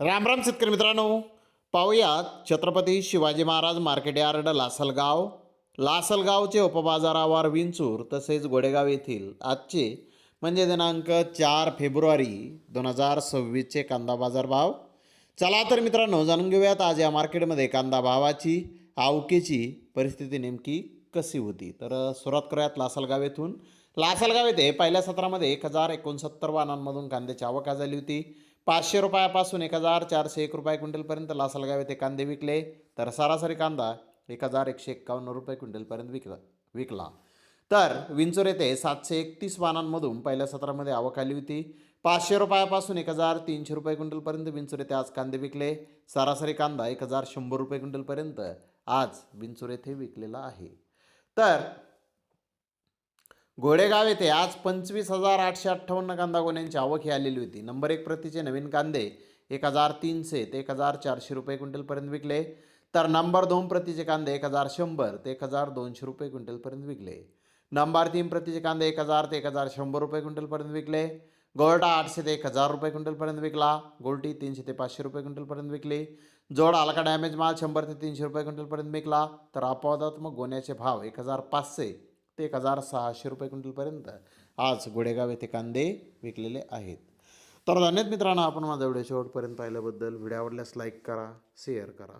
रामराम शेतकरी मित्रांनो, पाहूयात छत्रपती शिवाजी महाराज मार्केट यार्ड लासलगावचे उपबाजारावर विंचूर तसेच गोडेगाव येथील आजचे म्हणजे दिनांक 4 फेब्रुवारी 2026चे कांदा बाजार भाव. चला तर मित्रांनो, जाणून घेऊयात आज या मार्केटमध्ये कांदा भावाची आवकेची परिस्थिती नेमकी कशी होती. तर सुरुवात करूयात लासलगाव येथून. लासलगाव येथे पहिल्या सत्रामध्ये 1069 वाहनांमधून कांद्याची आवक झाली होती. 500 रुपयापासून 1401 रुपये क्विंटलपर्यंत लासलगाव येथे कांदे विकले. तर सरासरी कांदा 1151 रुपये क्विंटलपर्यंत विकला. तर विंचूर येथे 731 वाहनांमधून पहिल्या सत्रामध्ये आवक आली होती. 500 रुपयापासून 1300 रुपये क्विंटलपर्यंत विंचूर येथे आज कांदे विकले. सरासरी कांदा 1100 रुपये क्विंटलपर्यंत आज विंचूर येथे विकलेला आहे. तर गोडेगाव येथे आज 25,858 कांदा गोण्यांची आवक ही आलेली होती. नंबर 1 प्रतीचे नवीन कांदे 1,300 ते 1,400 रुपये क्विंटलपर्यंत विकले. तर नंबर 2 प्रतीचे कांदे 1,100 ते 1,200 रुपये क्विंटलपर्यंत विकले. नंबर 3 प्रतीचे कांदे 1,000 ते 1,100 रुपये क्विंटलपर्यंत विकले. गोल्टा 800 ते 1,000 रुपये क्विंटलपर्यंत विकला. गोल्टी 300 ते 500 रुपये क्विंटलपर्यंत विकली. जोड हलका डॅमेज माल 100 ते 300 रुपये क्विंटलपर्यंत विकला. तर अपवादात्मक गोण्याचे भाव 1,500 ते 1,600 रुपये क्विंटलपर्यंत आज गोडेगाव येथे कांदे विकलेले आहेत. तर धन्यवाद मित्रांनो, आपण माझा व्हिडिओ शेवटपर्यंत पाहिल्याबद्दल. व्हिडिओ आवडल्यास लाईक करा, शेअर करा.